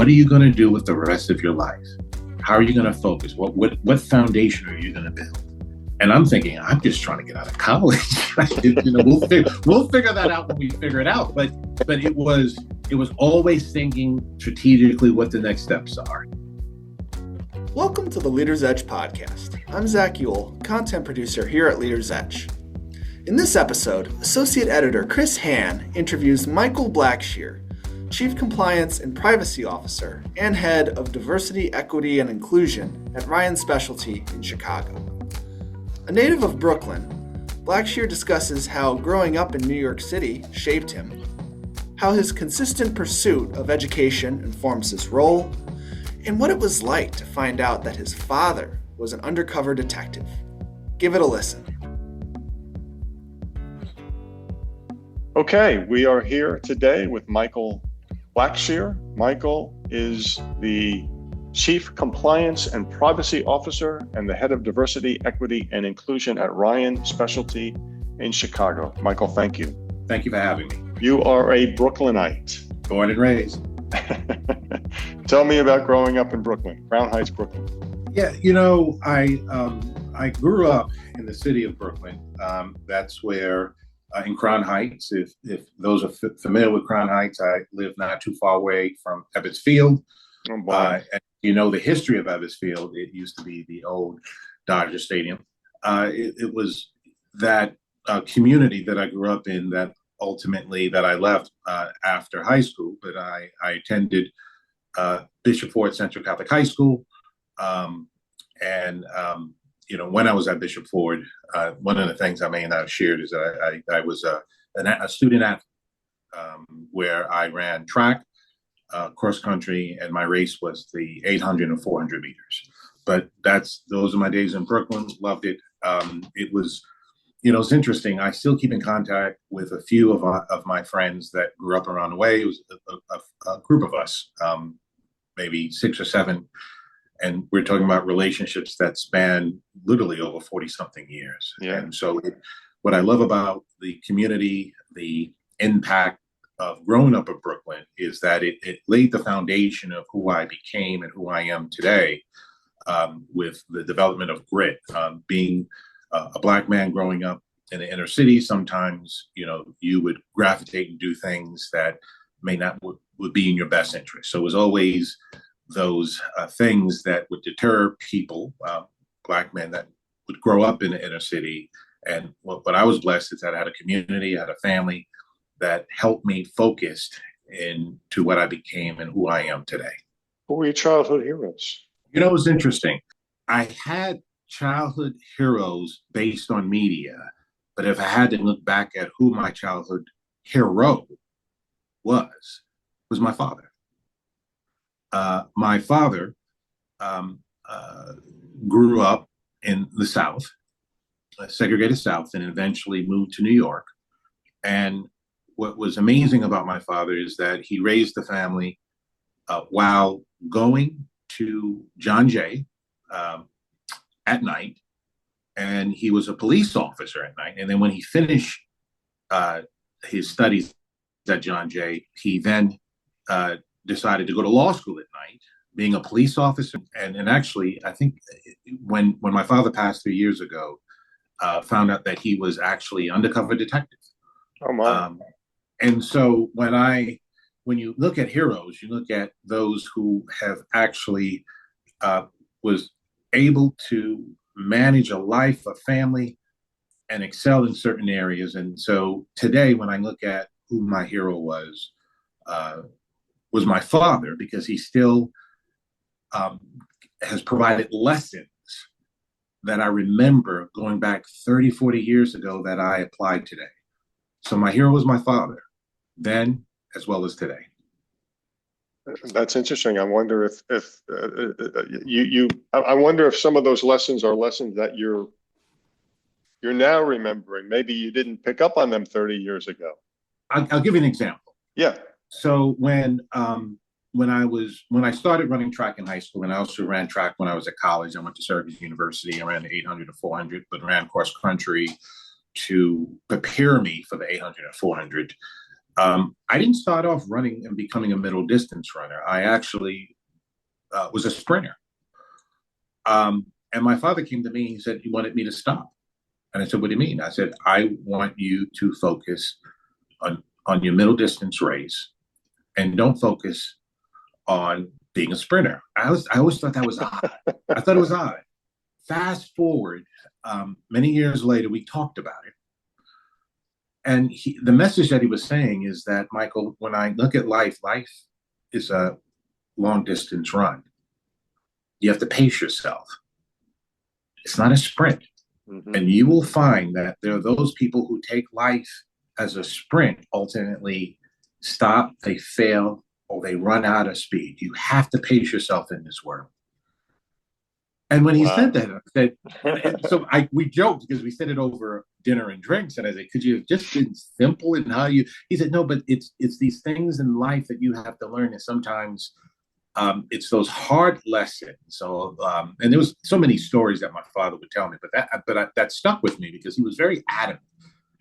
what are you going to do with the rest of your life? How are you going to focus? What foundation are you going to build? And I'm thinking, I'm just trying to get out of college. We'll figure that out when we figure it out. But it was always thinking strategically what the next steps are. Welcome to the Leader's Edge podcast. I'm Zach Ewell, content producer here at Leader's Edge. In this episode, Associate Editor Chris Hann interviews Michael Blackshear, Chief Compliance and Privacy Officer and Head of Diversity, Equity, and Inclusion at Ryan Specialty in Chicago. A native of Brooklyn, Blackshear discusses how growing up in New York City shaped him, how his consistent pursuit of education informs his role, and what it was like to find out that his father was an undercover detective. Give it a listen. Okay, we are here today with Michael Blackshear. Michael is the Chief Compliance and Privacy Officer and the Head of Diversity, Equity, and Inclusion at Ryan Specialty in Chicago. Michael, thank you. Thank you for having me. You are a Brooklynite. Born and raised. Tell me about growing up in Brooklyn, Crown Heights, Brooklyn. Yeah, I grew up in the city of Brooklyn. That's where, in Crown Heights, if those are familiar with Crown Heights, I live not too far away from Ebbets Field. Oh, boy. And you know the history of Ebbets Field. It used to be the old Dodger Stadium. It was that community that I grew up in that ultimately that I left after high school. But I attended Bishop Ford Central Catholic High School. When I was at Bishop Ford, one of the things I may not have shared is that I was a student athlete where I ran track, cross country, and my race was the 800 and 400 meters. But those are my days in Brooklyn. Loved it. It was, it's interesting. I still keep in contact with a few of my friends that grew up around the way. It was a group of us, maybe 6 or 7. And we're talking about relationships that span literally over 40-something years. Yeah. And so what I love about the community, the impact of growing up in Brooklyn is that it laid the foundation of who I became and who I am today with the development of grit. Being a Black man growing up in the inner city, sometimes, you would gravitate and do things that may not would be in your best interest. So it was always those things that would deter people, Black men that would grow up in the inner city. And what I was blessed is that I had a community, I had a family that helped me focus into what I became and who I am today. Who were your childhood heroes? It's interesting. I had childhood heroes based on media, but if I had to look back at who my childhood hero was my father. My father grew up in the South, segregated South, and eventually moved to New York. And what was amazing about my father is that he raised the family while going to John Jay at night. And he was a police officer at night. And then when he finished his studies at John Jay, he then decided to go to law school at night, being a police officer. And actually, I think when my father passed 3 years ago, found out that he was actually undercover detective. Oh, my. And so when you look at heroes, you look at those who have actually was able to manage a life, a family, and excel in certain areas. And so today, when I look at who my hero was my father, because he still has provided lessons that I remember going back 30, 40 years ago that I applied today. So my hero was my father, then as well as today. That's interesting. I wonder if I wonder if some of those lessons are lessons that you're now remembering. Maybe you didn't pick up on them 30 years ago. I'll give you an example. Yeah. So when I started running track in high school, and I also ran track when I was at college, I went to Syracuse University. I ran the 800 to 400, but ran cross country to prepare me for the 800 and 400. I didn't start off running and becoming a middle distance runner. I actually was a sprinter. And my father came to me and he said he wanted me to stop. And I said, "What do you mean?" I said, "I want you to focus on your middle distance race and don't focus on being a sprinter." I always thought that was odd. I thought it was odd. Fast forward, many years later, we talked about it. And the message that he was saying is that, Michael, when I look at life, life is a long distance run. You have to pace yourself. It's not a sprint. Mm-hmm. And you will find that there are those people who take life as a sprint, ultimately stop, they fail, or they run out of speed. You have to pace yourself in this world. And when he said that, I said, we joked because we said it over dinner and drinks. And I said, "Could you have just been simple in how you?" He said, "No, but it's these things in life that you have to learn. And sometimes it's those hard lessons." So, and there was so many stories that my father would tell me, but that stuck with me because he was very adamant.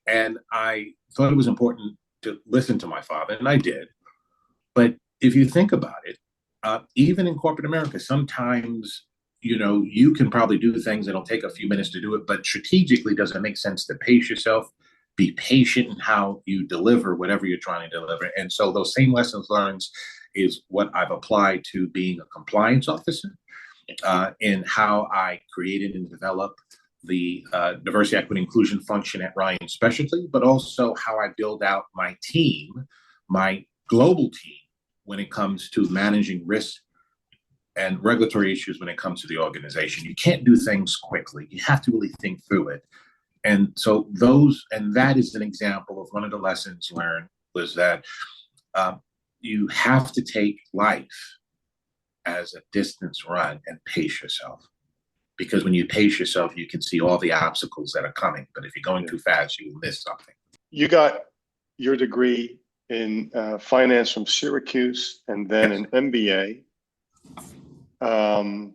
And I thought it was important to listen to my father, and I did. But if you think about it, even in corporate America, sometimes you can probably do things that'll take a few minutes to do it, but strategically, does it make sense to pace yourself, be patient in how you deliver whatever you're trying to deliver? And so those same lessons learned is what I've applied to being a compliance officer, in how I created and developed the diversity, equity, inclusion function at Ryan Specialty, but also how I build out my team, my global team, when it comes to managing risk and regulatory issues when it comes to the organization. You can't do things quickly. You have to really think through it. And so that is an example of one of the lessons learned, was that you have to take life as a distance run and pace yourself. Because when you pace yourself, you can see all the obstacles that are coming. But if you're going too fast, you will miss something. You got your degree in finance from Syracuse and then an MBA. And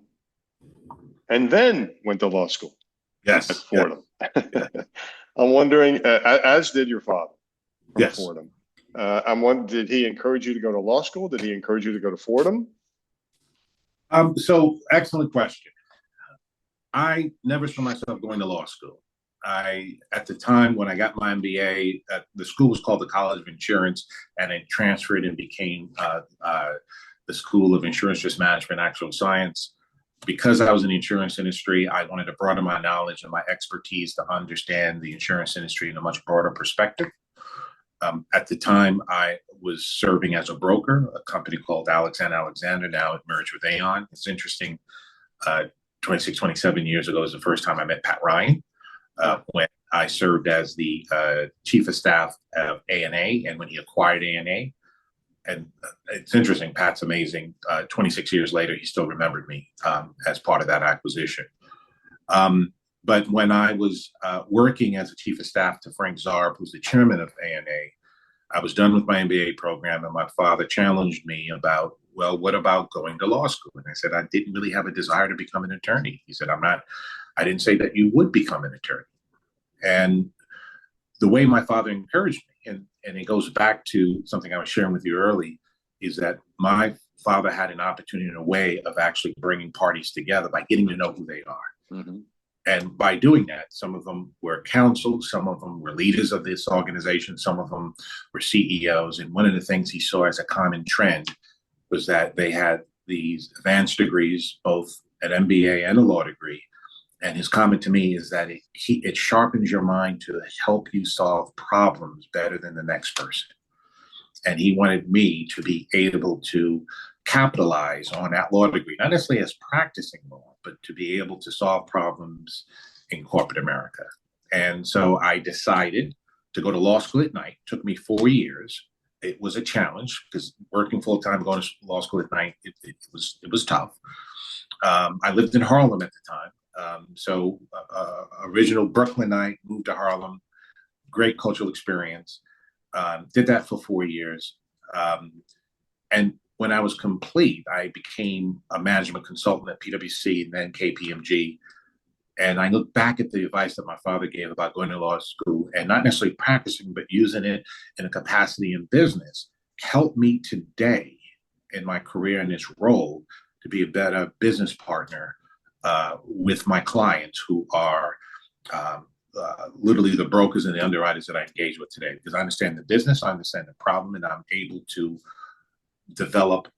then went to law school. Yes. At Fordham. Yes. I'm wondering, as did your father. Yes. Fordham. I'm wondering, did he encourage you to go to law school? Did he encourage you to go to Fordham? So excellent question. I never saw myself going to law school. At the time when I got my MBA, the school was called the College of Insurance, and it transferred and became the School of Insurance Risk Management and Actuarial Science. Because I was in the insurance industry, I wanted to broaden my knowledge and my expertise to understand the insurance industry in a much broader perspective. At the time, I was serving as a broker, a company called Alexander. Now it merged with Aon. It's interesting. 26, 27 years ago was the first time I met Pat Ryan, when I served as the chief of staff of ANA, and when he acquired ANA. And it's interesting, Pat's amazing. 26 years later, he still remembered me as part of that acquisition. But when I was working as a chief of staff to Frank Zarb, who's the chairman of ANA, I was done with my MBA program, and my father challenged me about, well, what about going to law school? And I said, I didn't really have a desire to become an attorney. He said, I didn't say that you would become an attorney. And the way my father encouraged me, and it goes back to something I was sharing with you early, is that my father had an opportunity in a way of actually bringing parties together by getting to know who they are. Mm-hmm. And by doing that, some of them were counsel, some of them were leaders of this organization, some of them were CEOs. And one of the things he saw as a common trend was that they had these advanced degrees, both an MBA and a law degree. And his comment to me is that it sharpens your mind to help you solve problems better than the next person. And he wanted me to be able to capitalize on that law degree, not necessarily as practicing law, but to be able to solve problems in corporate America. And so I decided to go to law school at night. It took me 4 years. It was a challenge because working full time, going to law school at night, it was tough. I lived in Harlem at the time. So original Brooklynite, moved to Harlem, great cultural experience. Did that for 4 years. And when I was complete, I became a management consultant at PwC and then KPMG. And I look back at the advice that my father gave about going to law school and not necessarily practicing, but using it in a capacity in business, helped me today in my career in this role to be a better business partner with my clients who are literally the brokers and the underwriters that I engage with today. Because I understand the business, I understand the problem, and I'm able to develop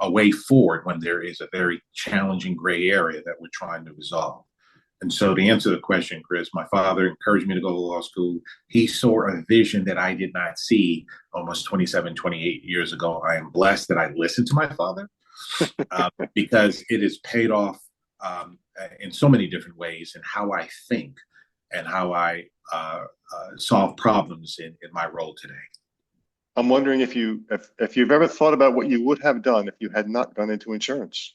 a way forward when there is a very challenging gray area that we're trying to resolve. And so to answer the question, Chris, my father encouraged me to go to law school. He saw a vision that I did not see almost 27, 28 years ago. I am blessed that I listened to my father because it has paid off in so many different ways in how I think and how I solve problems in my role today. I'm wondering if you've ever thought about what you would have done if you had not gone into insurance.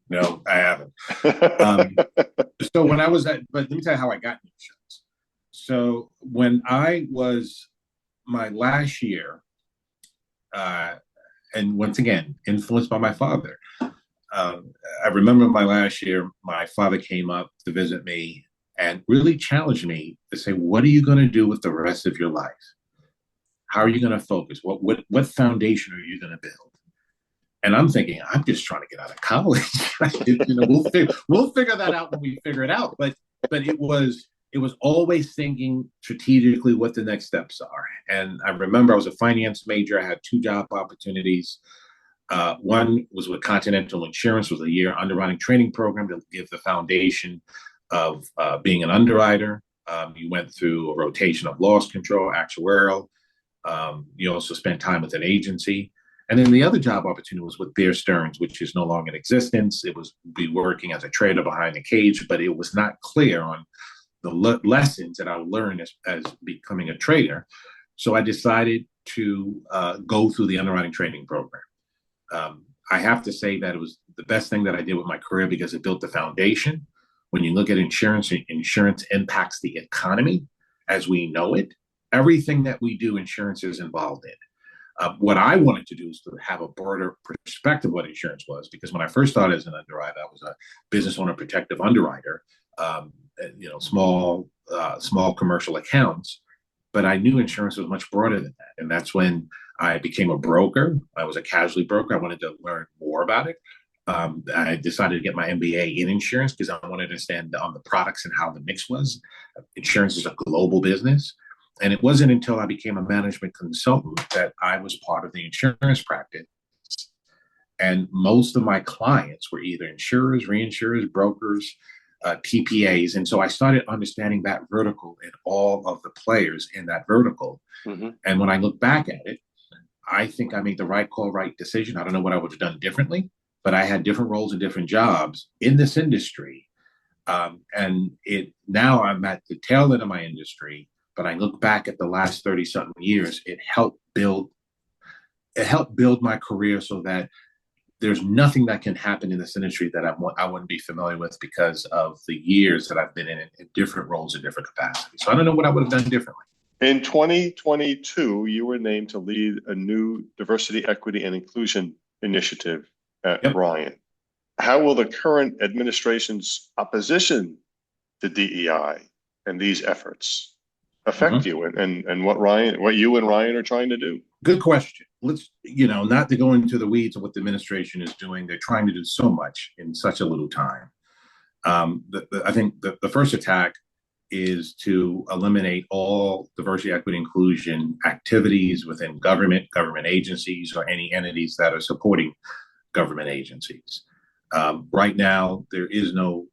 No, I haven't. So when I was but let me tell you how I got into insurance. So when I was my last year, and once again, influenced by my father, I remember my last year, my father came up to visit me and really challenged me to say, what are you going to do with the rest of your life? How are you going to focus? What foundation are you going to build? And I'm thinking, I'm just trying to get out of college. We'll figure that out when we figure it out. But it was always thinking strategically what the next steps are. And I remember I was a finance major. I had 2 job opportunities. One was with Continental Insurance, was a year underwriting training program to give the foundation of being an underwriter. You went through a rotation of loss control, actuarial. You also spent time with an agency. And then the other job opportunity was with Bear Stearns, which is no longer in existence. It was be working as a trader behind the cage, but it was not clear on the lessons that I would learn as becoming a trader. So I decided to go through the underwriting training program. I have to say that it was the best thing that I did with my career because it built the foundation. When you look at insurance, insurance impacts the economy as we know it. Everything that we do, insurance is involved in. What I wanted to do is to have a broader perspective of what insurance was, because when I first started as an underwriter, I was a business owner protective underwriter, small commercial accounts, but I knew insurance was much broader than that. And that's when I became a broker. I was a casualty broker. I wanted to learn more about it. I decided to get my MBA in insurance because I wanted to understand on the products and how the mix was. Insurance is a global business. And it wasn't until I became a management consultant that I was part of the insurance practice. And most of my clients were either insurers, reinsurers, brokers, TPAs. And so I started understanding that vertical and all of the players in that vertical. Mm-hmm. And when I look back at it, I think I made the right call, right decision. I don't know what I would have done differently, but I had different roles and different jobs in this industry. And now I'm at the tail end of my industry. But I look back at the last 30-something years, it helped build my career so that there's nothing that can happen in this industry that I wouldn't be familiar with because of the years that I've been in different roles in different capacities. So I don't know what I would have done differently. In 2022, you were named to lead a new diversity, equity, and inclusion initiative at Ryan. How will the current administration's opposition to DEI and these efforts affect you and what you and Ryan are trying to do? Good question. Let's, not to go into the weeds of what the administration is doing. They're trying to do so much in such a little time. I think the first attack is to eliminate all diversity, equity, inclusion activities within government agencies, or any entities that are supporting government agencies. Right now, there is no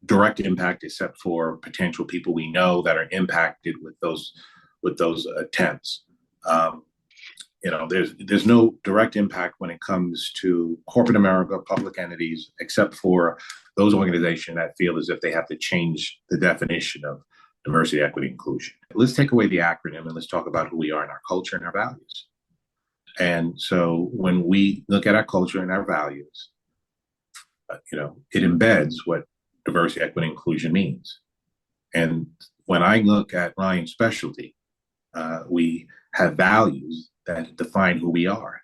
direct impact except for potential people we know that are impacted with those attempts. There's no direct impact when it comes to corporate America, public entities, except for those organizations that feel as if they have to change the definition of diversity, equity, inclusion. Let's take away the acronym and let's talk about who we are and our culture and our values. And so when we look at our culture and our values, it embeds what diversity, equity, inclusion means. And when I look at Ryan's specialty, we have values that define who we are.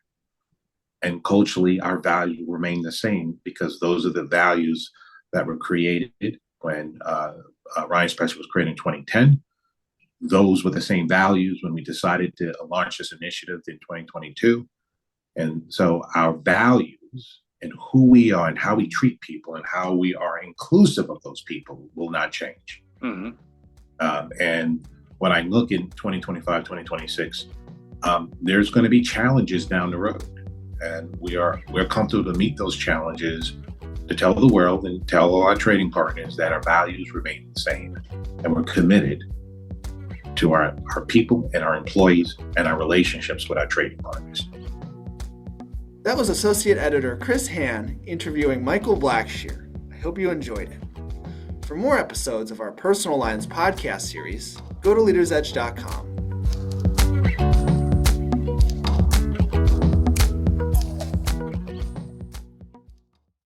And culturally, our values remain the same because those are the values that were created when Ryan Special was created in 2010. Those were the same values when we decided to launch this initiative in 2022. And so our values and who we are and how we treat people and how we are inclusive of those people will not change. Mm-hmm. And when I look in 2025, 2026, there's going to be challenges down the road. And we're comfortable to meet those challenges, to tell the world and tell all our trading partners that our values remain the same. And we're committed to our people and our employees and our relationships with our trading partners. That was Associate Editor Chris Hahn interviewing Michael Blackshear. I hope you enjoyed it. For more episodes of our Personal Lines podcast series, go to leadersedge.com.